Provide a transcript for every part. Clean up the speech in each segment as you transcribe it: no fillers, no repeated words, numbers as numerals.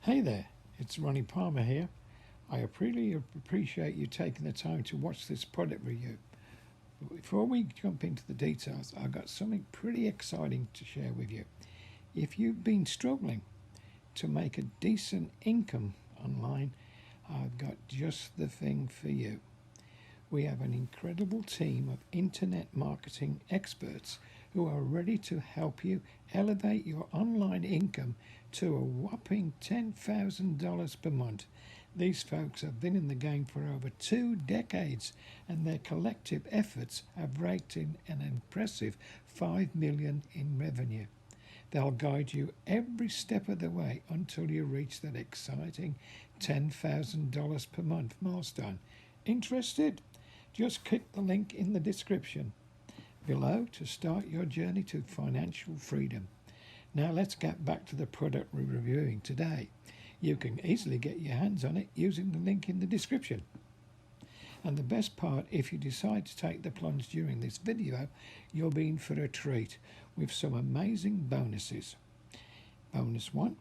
Hey there, it's Ronnie Palmer here. I really appreciate you taking the time to watch this product review. But before we jump into the details, I've got something pretty exciting to share with you. If you've been struggling to make a decent income online, I've got just the thing for you. We have an incredible team of internet marketing experts who are ready to help you elevate your online income to a whopping $10,000 per month. These folks have been in the game for over 2 decades, and their collective efforts have raked in an impressive $5 million in revenue. They'll guide you every step of the way until you reach that exciting $10,000 per month milestone. Interested? Just click the link in the description below to start your journey to financial freedom. Now let's get back to the product we're reviewing today. You can easily get your hands on it using the link in the description. And the best part, if you decide to take the plunge during this video, you'll be in for a treat with some amazing bonuses. Bonus 1.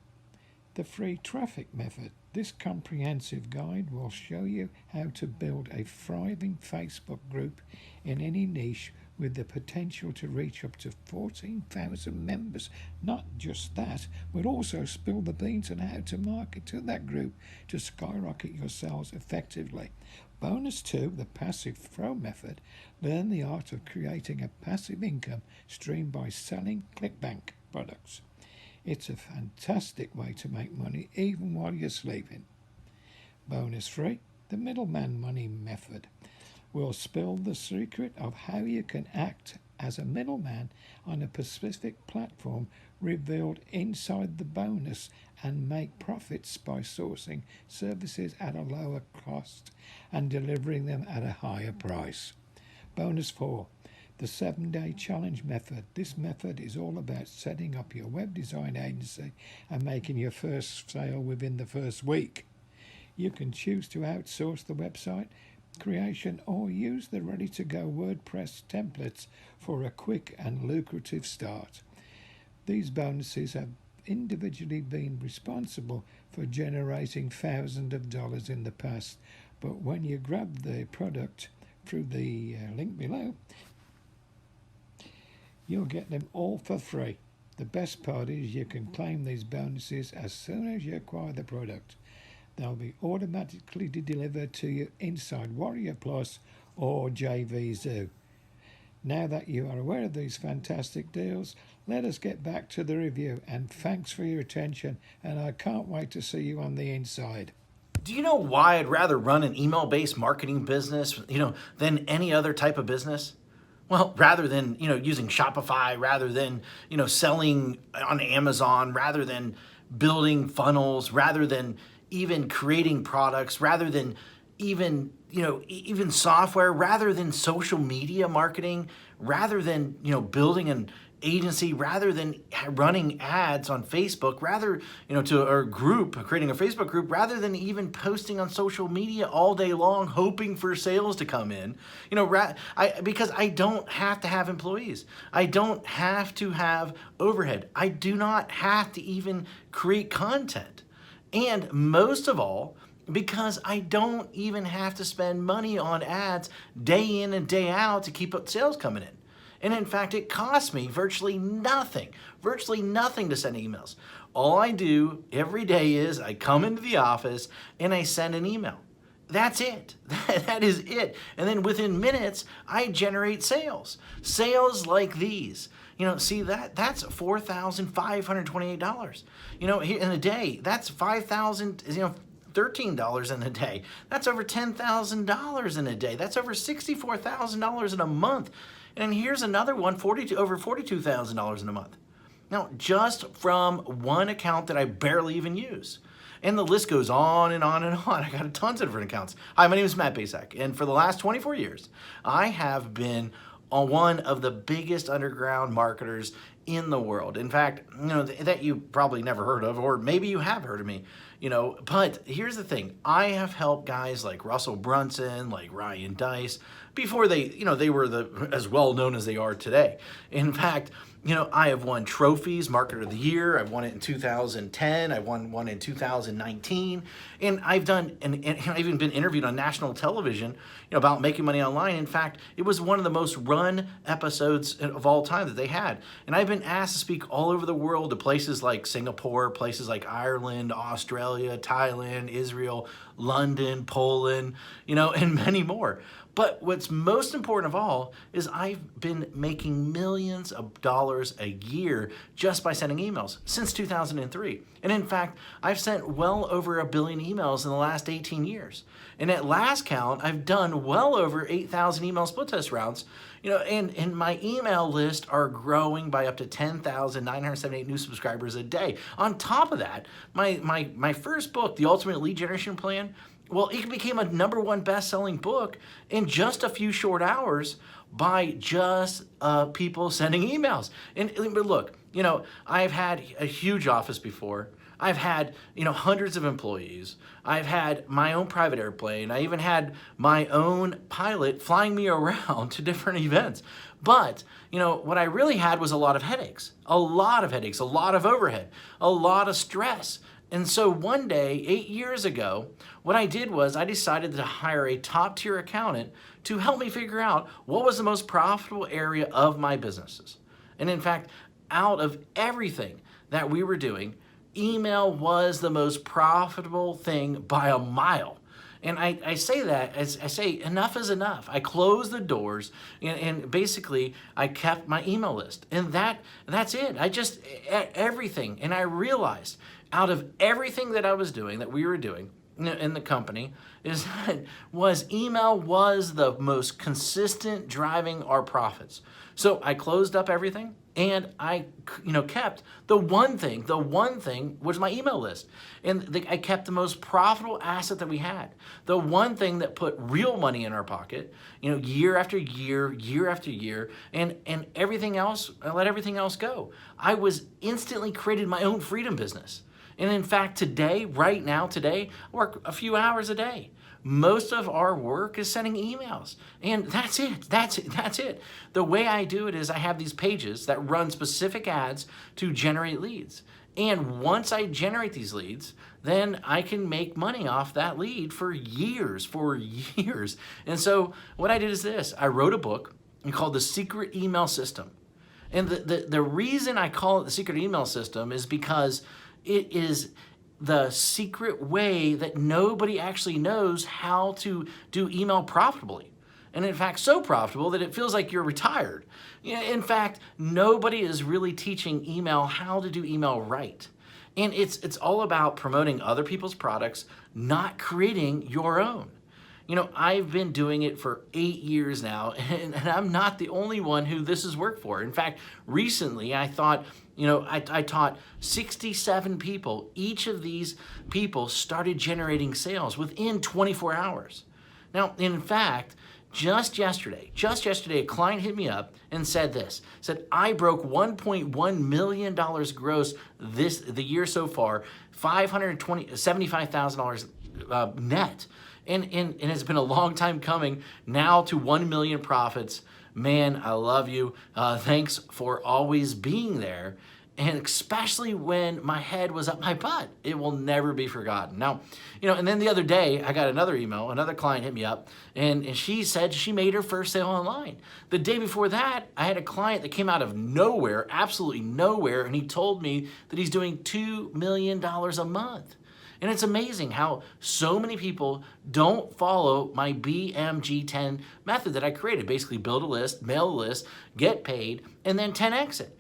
The free traffic method. This comprehensive guide will show you how to build a thriving Facebook group in any niche with the potential to reach up to 14,000 members. Not just that, we'll also spill the beans on how to market to that group to skyrocket your sales effectively. Bonus 2, the passive throw method. Learn the art of creating a passive income stream by selling ClickBank products. It's a fantastic way to make money even while you're sleeping. Bonus 3, the middleman money method. We'll spill the secret of how you can act as a middleman on a specific platform revealed inside the bonus and make profits by sourcing services at a lower cost and delivering them at a higher price. Bonus 4. The 7-day challenge method. This method is all about setting up your web design agency and making your first sale within the first week. You can choose to outsource the website creation or use the ready-to-go WordPress templates for a quick and lucrative start. These bonuses have individually been responsible for generating thousands of dollars in the past, but when you grab the product through the link below, you'll get them all for free. The best part is you can claim these bonuses as soon as you acquire the product. They'll be automatically delivered to you inside Warrior Plus or JVZoo. Now that you are aware of these fantastic deals, let us get back to the review, and thanks for your attention, and I can't wait to see you on the inside. Do you know why I'd rather run an email-based marketing business, than any other type of business? Well, rather than, using Shopify, rather than, selling on Amazon, rather than building funnels, rather than even creating products, rather than even software, rather than social media marketing, rather than, building an agency, rather than running ads on Facebook, rather, creating a Facebook group, rather than even posting on social media all day long, hoping for sales to come in, because I don't have to have employees. I don't have to have overhead. I do not have to even create content. And most of all, because I don't even have to spend money on ads day in and day out to keep up sales coming in. And in fact, it costs me virtually nothing to send emails. All I do every day is I come into the office and I send an email. That's it. That is it. And then within minutes, I generate sales. Sales like these. See that's $4,528. In a day, that's $13 in a day. That's over $10,000 in a day. That's over $64,000 in a month. And here's another one, over $42,000 in a month. Now, just from one account that I barely even use. And the list goes on and on and on. I got tons of different accounts. Hi, my name is Matt Basak, and for the last 24 years, I have been one of the biggest underground marketers in the world. In fact, that you probably never heard of, or maybe you have heard of me, but here's the thing. I have helped guys like Russell Brunson, like Ryan Dice, before they were as well known as they are today. In fact, I have won trophies, Marketer of the Year. I've won it in 2010. I won one in 2019. And I've even been interviewed on national television, about making money online. In fact, it was one of the most run episodes of all time that they had. And I've been asked to speak all over the world to places like Singapore, places like Ireland, Australia, Thailand, Israel, London, Poland, and many more. But what's most important of all is I've been making millions of dollars a year just by sending emails since 2003. And in fact, I've sent well over 1 billion emails in the last 18 years. And at last count, I've done well over 8,000 email split test rounds. And my email list are growing by up to 10,978 new subscribers a day. On top of that, my first book, The Ultimate Lead Generation Plan, well, it became a #1 best-selling book in just a few short hours by just people sending emails. But look, I've had a huge office before. I've had, hundreds of employees. I've had my own private airplane. I even had my own pilot flying me around to different events. But, what I really had was a lot of headaches, a lot of overhead, a lot of stress. And so one day, 8 years ago, what I did was I decided to hire a top-tier accountant to help me figure out what was the most profitable area of my businesses. And in fact, out of everything that we were doing, email was the most profitable thing by a mile. And I say that, as I say, enough is enough. I closed the doors and basically I kept my email list. And that's it. Everything. And I realized out of everything that I was doing, that we were doing in the company, email was the most consistent driving our profits. So I closed up everything and I kept the one thing was my email list. And I kept the most profitable asset that we had. The one thing that put real money in our pocket, year after year, year after year, and everything else, I let everything else go. I was instantly created my own freedom business. And in fact, right now, I work a few hours a day. Most of our work is sending emails. And that's it. The way I do it is I have these pages that run specific ads to generate leads. And once I generate these leads, then I can make money off that lead for years. And so what I did is this. I wrote a book called The Secret Email System. And the reason I call it The Secret Email System is because it is the secret way that nobody actually knows how to do email profitably. And in fact, so profitable that it feels like you're retired. In fact, nobody is really teaching email how to do email right. And it's all about promoting other people's products, not creating your own. I've been doing it for 8 years now, and I'm not the only one who this has worked for. In fact, recently I thought, I taught 67 people. Each of these people started generating sales within 24 hours. Now, in fact, just yesterday, a client hit me up and said I broke $1.1 million gross the year so far, $75,000 net. And it's been a long time coming now to 1 million profits. Man, I love you. Thanks for always being there. And especially when my head was up my butt. It will never be forgotten. Now, and then the other day, I got another email. Another client hit me up, and she said she made her first sale online. The day before that, I had a client that came out of nowhere, absolutely nowhere, and he told me that he's doing $2 million a month. And it's amazing how so many people don't follow my BMG10 method that I created. Basically, build a list, mail a list, get paid, and then 10x it.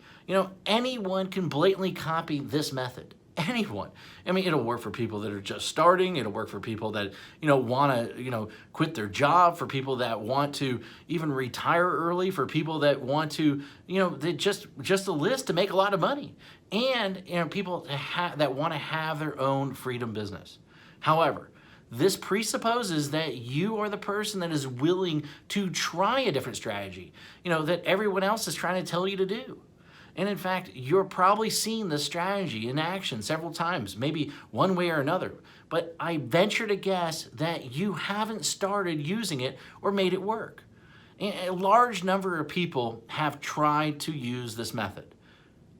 Anyone can blatantly copy this method. Anyone. I mean, it'll work for people that are just starting. It'll work for people that, want to, quit their job, for people that want to even retire early, for people that want to, they just a list to make a lot of money. And, people that want to have their own freedom business. However, this presupposes that you are the person that is willing to try a different strategy, that everyone else is trying to tell you to do. And in fact, you're probably seen this strategy in action several times, maybe one way or another. But I venture to guess that you haven't started using it or made it work. A large number of people have tried to use this method.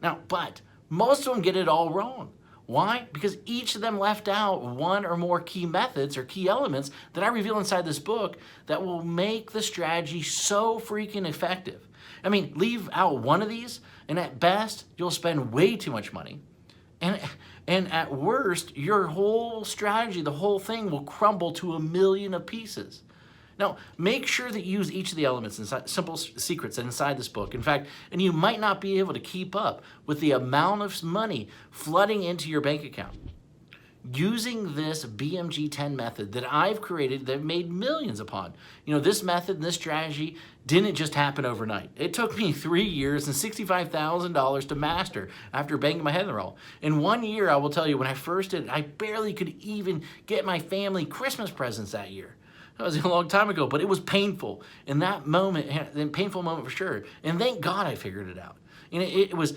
Now, but most of them get it all wrong. Why? Because each of them left out one or more key methods or key elements that I reveal inside this book that will make the strategy so freaking effective. I mean, leave out one of these, and at best, you'll spend way too much money. And at worst, your whole strategy, the whole thing will crumble to a million of pieces. Now, make sure that you use each of the elements inside, simple secrets inside this book. In fact, and you might not be able to keep up with the amount of money flooding into your bank account. Using this BMG 10 method that I've created, that I've made millions upon. This method and this strategy didn't just happen overnight. It took me 3 years and $65,000 to master after banging my head in the wall. In 1 year, I will tell you, when I first did it, I barely could even get my family Christmas presents that year. That was a long time ago, but it was painful. In that moment, a painful moment for sure. And thank God I figured it out. And it was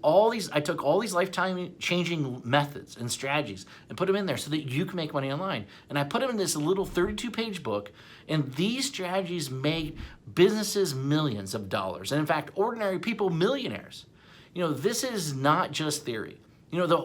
all these, I took all these lifetime changing methods and strategies and put them in there so that you can make money online. And I put them in this little 32-page book, and these strategies made businesses millions of dollars. And in fact, ordinary people millionaires. This is not just theory.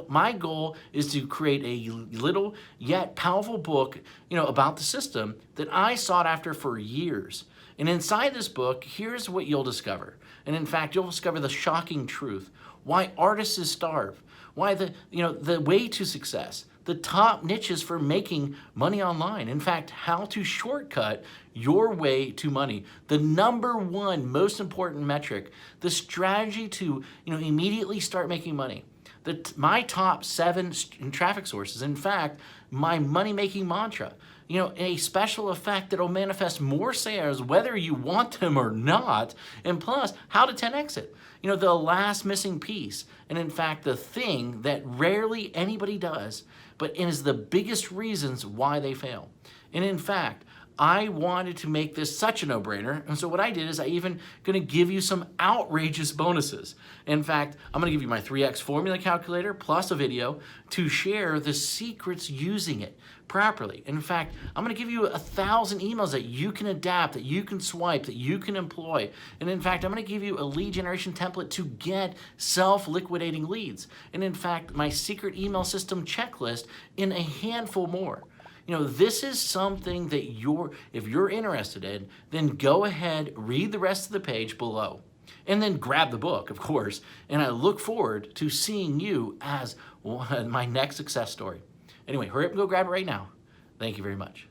My goal is to create a little yet powerful book, about the system that I sought after for years. And inside this book, here's what you'll discover. And in fact, you'll discover the shocking truth. Why artists starve. Why the way to success. The top niches for making money online. In fact, how to shortcut your way to money. The number one most important metric. The strategy to immediately start making money. My top 7 traffic sources. In fact, my money-making mantra. A special effect that will manifest more sales whether you want them or not. And plus, how to 10x it. The last missing piece. And in fact, the thing that rarely anybody does, but is the biggest reasons why they fail. And in fact, I wanted to make this such a no-brainer, and so what I did is I even going to give you some outrageous bonuses. In fact, I'm going to give you my 3x formula calculator plus a video to share the secrets using it properly. In fact, I'm going to give you 1,000 emails that you can adapt, that you can swipe, that you can employ. And in fact, I'm going to give you a lead generation template to get self-liquidating leads. And in fact, my secret email system checklist in a handful more. This is something that if you're interested in, then go ahead, read the rest of the page below, and then grab the book, of course. And I look forward to seeing you as my next success story. Anyway, hurry up and go grab it right now. Thank you very much.